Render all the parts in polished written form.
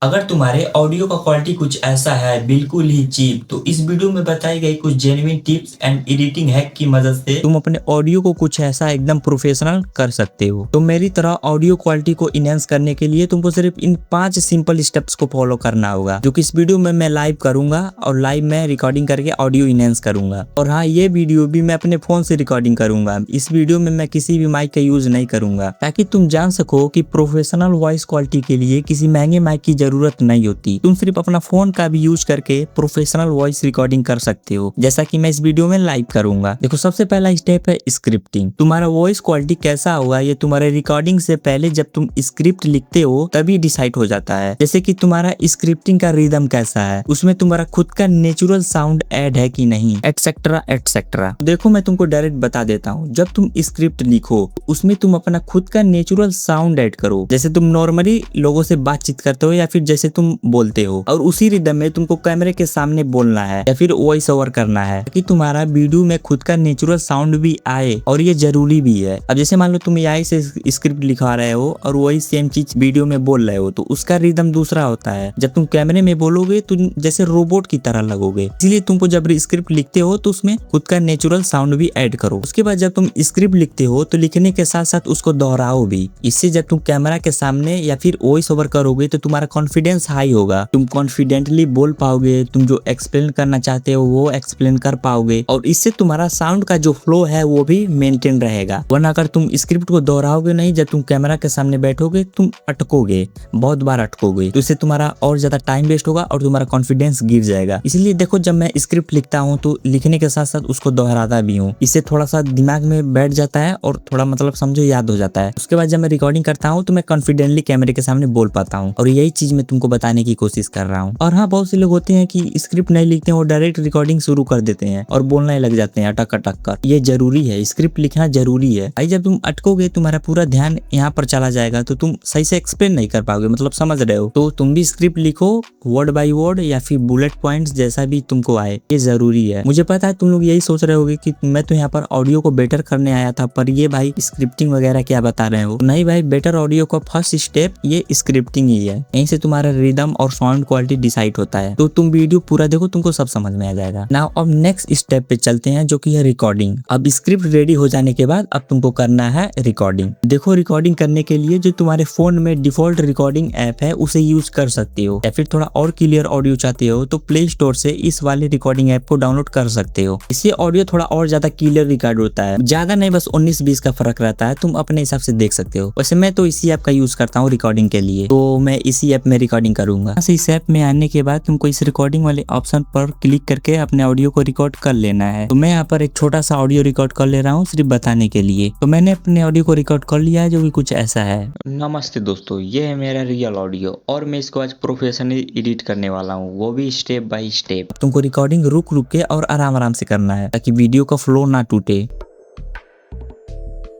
अगर तुम्हारे ऑडियो का क्वालिटी कुछ ऐसा है बिल्कुल ही चीप, तो इस वीडियो में बताई गई कुछ genuine tips and editing hack की मदद से तुम अपने ऑडियो को कुछ ऐसा एकदम प्रोफेशनल कर सकते हो। तो मेरी तरह ऑडियो क्वालिटी को इनहेंस करने के लिए तुमको सिर्फ इन 5 सिंपल स्टेप्स को फॉलो करना होगा, जो कि इस वीडियो में मैं लाइव करूंगा और लाइव में रिकॉर्डिंग करके ऑडियो इनहेंस करूंगा। और हाँ, ये वीडियो भी मैं अपने फोन से रिकॉर्डिंग करूंगा। इस वीडियो में मैं किसी भी माइक का यूज नहीं करूंगा, ताकि तुम जान सको कि प्रोफेशनल वॉइस क्वालिटी के लिए किसी महंगे माइक की जरूरत नहीं होती। तुम सिर्फ अपना फोन का भी यूज करके प्रोफेशनल वॉइस रिकॉर्डिंग कर सकते हो, जैसा कि मैं इस वीडियो में लाइव करूंगा। देखो, सबसे पहला स्टेप है स्क्रिप्टिंग। तुम्हारा वॉइस क्वालिटी कैसा होगा ये तुम्हारे रिकॉर्डिंग से पहले जब तुम स्क्रिप्ट लिखते हो तभी डिसाइड हो जाता है। जैसे कि तुम्हारा स्क्रिप्टिंग का रिदम कैसा है, उसमें तुम्हारा खुद का नेचुरल साउंड ऐड है कि नहीं, एटसेट्रा एटसेट्रा। देखो, मैं तुमको डायरेक्ट बता देता हूँ, जब तुम स्क्रिप्ट लिखो उसमें तुम अपना खुद का नेचुरल साउंड ऐड करो, जैसे तुम नॉर्मली लोगों से बातचीत करते हो या फिर जैसे तुम बोलते हो, और उसी रिदम में तुमको कैमरे के सामने बोलना है या फिर वॉइस ओवर करना है, कि तुम्हारा वीडियो में खुद का नेचुरल साउंड भी आए। और ये जरूरी भी है। अब जैसे मान लो तुम एआई से स्क्रिप्ट लिखा रहे हो और वही सेम चीज वीडियो में बोल रहे हो, तो उसका रिदम दूसरा होता है। जब तुम कैमरे में बोलोगे तो जैसे रोबोट की तरह लगोगे। इसीलिए तुमको जब स्क्रिप्ट लिखते हो तो उसमें खुद का नेचुरल साउंड भी ऐड करो। उसके बाद जब तुम स्क्रिप्ट लिखते हो तो लिखने के साथ साथ उसको दोहराओ भी। इससे जब तुम कैमरा के सामने या फिर वॉइस ओवर करोगे तो तुम्हारा कॉन्फिडेंस हाई होगा, तुम कॉन्फिडेंटली बोल पाओगे, तुम जो एक्सप्लेन करना चाहते हो वो एक्सप्लेन कर पाओगे, और इससे तुम्हारा साउंड का जो फ्लो है वो भी मेंटेन रहेगा। वरना अगर तुम स्क्रिप्ट को दोहराओगे नहीं, जब तुम कैमरा के सामने बैठोगे तुम अटकोगे, बहुत बार अटकोगे, तो इससे तुम्हारा और ज्यादा टाइम वेस्ट होगा और तुम्हारा कॉन्फिडेंस गिर जाएगा। इसलिए देखो, जब मैं स्क्रिप्ट लिखता हूँ तो लिखने के साथ साथ उसको दोहराता भी हूँ। इससे थोड़ा सा दिमाग में बैठ जाता है और थोड़ा मतलब समझो याद हो जाता है। उसके बाद जब मैं रिकॉर्डिंग करता हूँ तो मैं कॉन्फिडेंटली कैमरे के सामने बोल पाता हूँ, और यही चीज मैं तुमको बताने की कोशिश कर रहा हूँ। और हाँ, बहुत से लोग होते हैं कि स्क्रिप्ट नहीं लिखते हैं, वो डायरेक्ट रिकॉर्डिंग शुरू कर देते हैं और बोलने लग जाते हैं अटक अटक कर। ये जरूरी है, स्क्रिप्ट लिखना जरूरी है भाई। जब तुम अटकोगे तुम्हारा पूरा ध्यान यहाँ पर चला जाएगा, तो तुम सही से एक्सप्लेन नहीं कर पाओगे, मतलब समझ रहे हो। तो तुम भी स्क्रिप्ट लिखो वर्ड बाय वर्ड या फिर बुलेट पॉइंट्स, जैसा भी तुमको आए, ये जरूरी है। मुझे पता है तुम लोग यही सोच रहे होगे कि मैं तो यहाँ पर ऑडियो को बेटर करने आया था, पर ये भाई स्क्रिप्टिंग वगैरह क्या बता रहे हो। नहीं भाई, बेटर ऑडियो का फर्स्ट स्टेप ये स्क्रिप्टिंग ही है। यहीं से तुम्हारा रिदम और साउंड क्वालिटी डिसाइड होता है। तो तुम वीडियो पूरा देखो, तुमको सब समझ में आ जाएगा। नाउ अब नेक्स्ट स्टेप पे चलते हैं, जो कि है रिकॉर्डिंग। अब स्क्रिप्ट रेडी हो जाने के बाद अब तुमको करना है रिकॉर्डिंग। देखो, रिकॉर्डिंग करने के लिए जो तुम्हारे फोन में डिफॉल्ट रिकॉर्डिंग ऐप है उसे यूज कर सकते हो, या फिर थोड़ा और क्लियर ऑडियो चाहते हो तो प्ले स्टोर से इस वाले रिकॉर्डिंग ऐप को डाउनलोड कर सकते हो। इससे ऑडियो थोड़ा और ज्यादा क्लियर रिकॉर्ड होता है, ज्यादा नहीं, बस 19-20 का फर्क रहता है। तुम अपने हिसाब से देख सकते हो। वैसे मैं तो इसी ऐप का यूज करता हूँ रिकॉर्डिंग के लिए, तो मैं इसी ऐप में रिकॉर्डिंग करूंगा। इस ऐप में आने के बाद तुमको इस रिकॉर्डिंग वाले ऑप्शन पर क्लिक करके अपने ऑडियो को रिकॉर्ड कर लेना है। तो मैं यहाँ पर एक छोटा सा ऑडियो रिकॉर्ड कर ले रहा हूँ सिर्फ बताने के लिए। तो मैंने अपने ऑडियो को रिकॉर्ड कर लिया है, जो कि कुछ ऐसा है। नमस्ते दोस्तों, ये है मेरा रियल ऑडियो और मैं इसको आज प्रोफेशनली एडिट करने वाला हूँ, वो भी स्टेप बाय स्टेप। तुमको रिकॉर्डिंग रुक रुक के और आराम आराम से करना है, ताकि वीडियो का फ्लो ना टूटे।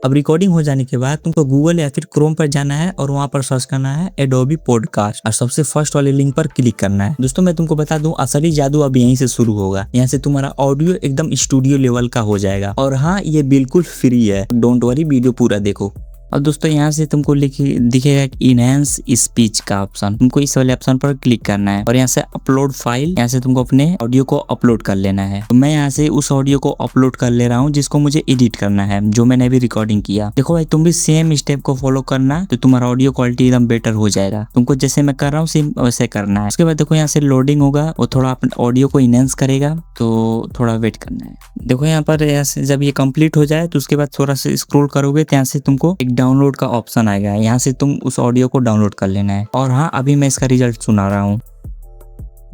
अब रिकॉर्डिंग हो जाने के बाद तुमको गूगल या फिर क्रोम पर जाना है और वहां पर सर्च करना है एडोबी पॉडकास्ट, और सबसे फर्स्ट वाले लिंक पर क्लिक करना है। दोस्तों, मैं तुमको बता दूं, असली जादू अब यहीं से शुरू होगा। यहाँ से तुम्हारा ऑडियो एकदम स्टूडियो लेवल का हो जाएगा। और हाँ, ये बिल्कुल फ्री है, डोंट वरी, वीडियो पूरा देखो। और दोस्तों, यहाँ से तुमको दिखेगा इनहेंस स्पीच का ऑप्शन, तुमको इस वाले ऑप्शन पर क्लिक करना है और यहाँ से अपलोड फाइल, यहाँ से तुमको अपने ऑडियो को अपलोड कर लेना है। तो मैं यहाँ से उस ऑडियो को अपलोड कर ले रहा हूँ जिसको मुझे एडिट करना है, जो मैंने अभी रिकॉर्डिंग किया। देखो भाई, तुम भी सेम स्टेप को फॉलो करना, तो तुम्हारा ऑडियो क्वालिटी एकदम बेटर हो जाएगा। तुमको जैसे मैं कर रहा हूँ सेम वैसे करना है। उसके बाद देखो, यहाँ से लोडिंग होगा, वो थोड़ा अपने ऑडियो को इनहेंस करेगा, तो थोड़ा वेट करना है। देखो, यहाँ पर जब ये कंप्लीट हो जाए तो उसके बाद थोड़ा सा स्क्रॉल करोगे तो यहाँ से तुमको एक डाउनलोड का ऑप्शन आएगा। यहाँ से तुम उस ऑडियो को डाउनलोड कर लेना है। और हाँ, अभी मैं इसका रिजल्ट सुना रहा हूँ।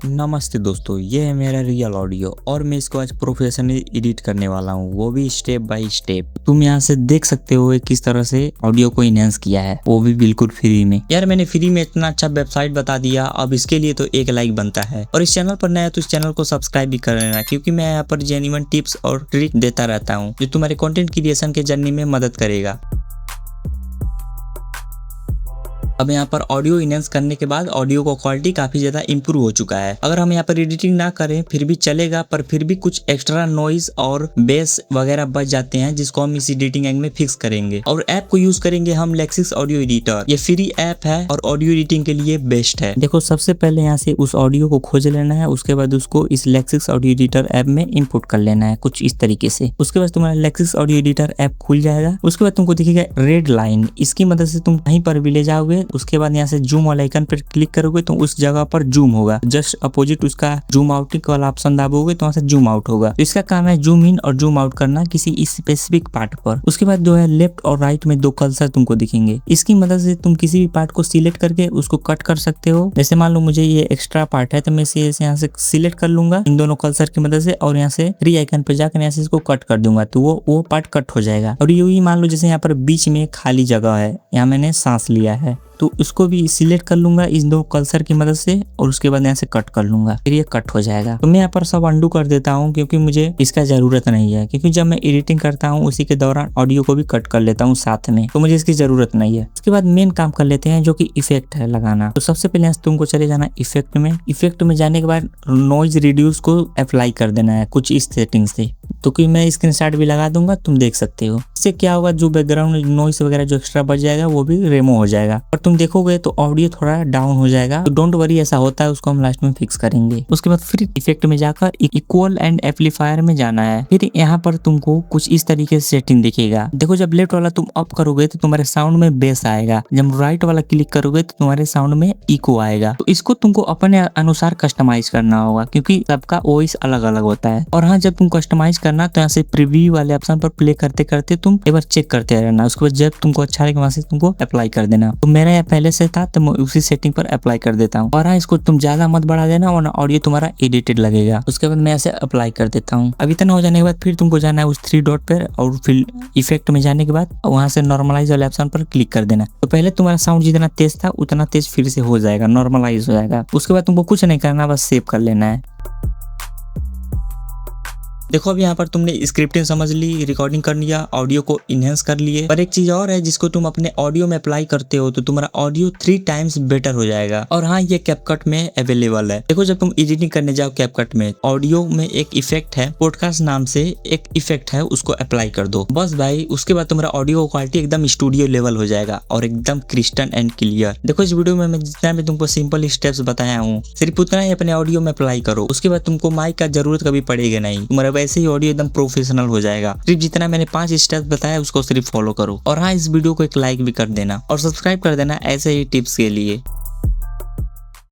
नमस्ते दोस्तों, ये है मेरा रियल ऑडियो और मैं इसको आज प्रोफेशनली एडिट करने वाला हूँ, वो भी स्टेप बाय स्टेप। तुम यहाँ से देख सकते हो किस तरह से ऑडियो को इनहेंस किया है, वो भी बिल्कुल फ्री में। यार, मैंने फ्री में इतना अच्छा वेबसाइट बता दिया, अब इसके लिए तो एक लाइक बनता है। और इस चैनल पर नया तो इस चैनल को सब्सक्राइब भी कर लेना, क्योंकि मैं यहाँ पर जेन्युइन टिप्स और ट्रिक देता रहता हूँ, जो तुम्हारे कंटेंट क्रिएशन के जर्नी में मदद करेगा। अब यहाँ पर ऑडियो इनहेंस करने के बाद ऑडियो का क्वालिटी काफी ज्यादा इंप्रूव हो चुका है। अगर हम यहाँ पर एडिटिंग ना करें फिर भी चलेगा, पर फिर भी कुछ एक्स्ट्रा नॉइज और बेस वगैरह बच जाते हैं जिसको हम इस एडिटिंग एंग में फिक्स करेंगे। और ऐप को यूज करेंगे हम लेक्सिस ऑडियो एडिटर। ये फ्री ऐप है और ऑडियो एडिटिंग के लिए बेस्ट है। देखो सबसे पहले यहाँ से उस ऑडियो को खोज लेना है, उसके बाद उसको इस लेक्सिस ऑडियो एडिटर ऐप में इंपोर्ट कर लेना है कुछ इस तरीके से। उसके बाद तुम्हारा लेक्सिस ऑडियो एडिटर ऐप खुल जाएगा। उसके बाद तुमको दिखेगा रेड लाइन, इसकी मदद से तुम कहीं पर भी ले जाओगे। उसके बाद यहाँ से जूम वाला आइकन पर क्लिक करोगे तो उस जगह पर जूम होगा। जस्ट अपोजिट उसका जूम आउटिंग वाला ऑप्शन दाबोगे तो वहाँ से जूम आउट होगा। तो इसका काम है जूम इन और जूम आउट करना किसी स्पेसिफिक पार्ट पर। उसके बाद जो है लेफ्ट और राइट में 2 कर्सर तुमको दिखेंगे। इसकी मदद से तुम किसी भी पार्ट को सिलेक्ट करके उसको कट कर सकते हो। जैसे मान लो मुझे ये एक्स्ट्रा पार्ट है तो मैं इसे यहाँ से सिलेक्ट कर लूंगा इन दोनों कर्सर की मदद से और यहाँ से 3 आइकन पे जाकर यहाँ से इसको कट कर दूंगा तो वो पार्ट कट हो जाएगा। और यूं ही मान लो जैसे यहाँ पर बीच में खाली जगह है, यहाँ मैंने सांस लिया है तो उसको भी सिलेक्ट कर लूंगा इस 2 कर्सर की मदद से और उसके बाद यहाँ से कट कर लूंगा, फिर ये कट हो जाएगा। तो मैं यहाँ पर सब अंडू कर देता हूँ क्योंकि मुझे इसका जरूरत नहीं है, क्योंकि जब मैं एडिटिंग करता हूँ उसी के दौरान ऑडियो को भी कट कर लेता हूँ साथ में, तो मुझे इसकी जरूरत नहीं है। उसके बाद मेन काम कर लेते हैं जो कि इफेक्ट है लगाना। तो सबसे पहले तुमको चले जाना इफेक्ट में। इफेक्ट में जाने के बाद नॉइज रिड्यूस को अप्लाई कर देना है कुछ इस सेटिंग से। तो कि मैं स्क्रीनशॉट भी लगा दूंगा, तुम देख सकते हो। इससे क्या होगा, जो बैकग्राउंड नॉइस वगैरह जो एक्स्ट्रा बच जाएगा वो भी रिमूव हो जाएगा और तुम देखोगे तो ऑडियो थोड़ा डाउन हो जाएगा। तो डोंट वरी, ऐसा होता है, उसको हम लास्ट में फिक्स करेंगे। उसके बाद फिर इफेक्ट में जाकर इक्वल एंड एम्पलीफायर में जाना है। फिर यहाँ पर तुमको कुछ इस तरीके से सेटिंग दिखेगा। देखो जब लेफ्ट वाला तुम अप करोगे तो तुम्हारे साउंड में बेस आएगा, जब राइट वाला क्लिक करोगे तो तुम्हारे साउंड में इको आएगा। तो इसको तुमको अपने अनुसार कस्टमाइज करना होगा क्योंकि सबका वॉइस अलग अलग होता है। और हाँ, जब तुम कस्टमाइज करना तो यहाँ से प्रीव्यू वाले ऑप्शन पर प्ले करते करते तुम एक बार चेक करते रहना। उसके बाद जब तुमको अच्छा लगे वहां से तुमको अप्लाई कर देना। तो मेरा यहाँ पहले से था तो मैं उसी सेटिंग पर अप्लाई कर देता हूँ। और हाँ, इसको तुम ज्यादा मत बढ़ा देना वरना ऑडियो तुम्हारा एडिटेड लगेगा। उसके बाद मैं ऐसे अप्लाई कर देता हूँ। अब इतना हो जाने के बाद फिर तुमको जाना है उस 3 डॉट पर और फिर इफेक्ट में जाने के बाद वहां से नॉर्मलाइज वाले ऑप्शन पर क्लिक कर देना। तो पहले तुम्हारा साउंड जितना तेज था उतना तेज फिर से हो जाएगा, नॉर्मलाइज हो जाएगा। उसके बाद तुमको कुछ नहीं करना, बस सेव कर लेना है। देखो अब यहाँ पर तुमने स्क्रिप्टिंग समझ ली, रिकॉर्डिंग कर लिया, ऑडियो को इनहेंस कर लिए। पर एक चीज और है जिसको तुम अपने ऑडियो में अप्लाई करते हो तो तुम्हारा ऑडियो 3 टाइम्स बेटर हो जाएगा। और हाँ, ये कैपकट में अवेलेबल है। देखो जब तुम एडिटिंग करने जाओ कैपकट में, ऑडियो में एक इफेक्ट है, पॉडकास्ट नाम से एक इफेक्ट है, उसको अप्लाई कर दो बस भाई। उसके बाद तुम्हारा ऑडियो क्वालिटी एकदम स्टूडियो लेवल हो जाएगा और एकदम क्रिस्टल एंड क्लियर। देखो इस वीडियो में मैं जितना भी तुमको सिंपल स्टेप्स बताया हूँ सिर्फ उतना ही अपने ऑडियो में अप्लाई करो। उसके बाद तुमको माइक का जरूरत कभी पड़ेगा नहीं, तुम्हारा वैसे ही ऑडियो एकदम प्रोफेशनल हो जाएगा। सिर्फ जितना मैंने 5 स्टेप्स बताया उसको सिर्फ फॉलो करो। और हाँ, इस वीडियो को एक लाइक भी कर देना और सब्सक्राइब कर देना ऐसे ही टिप्स के लिए।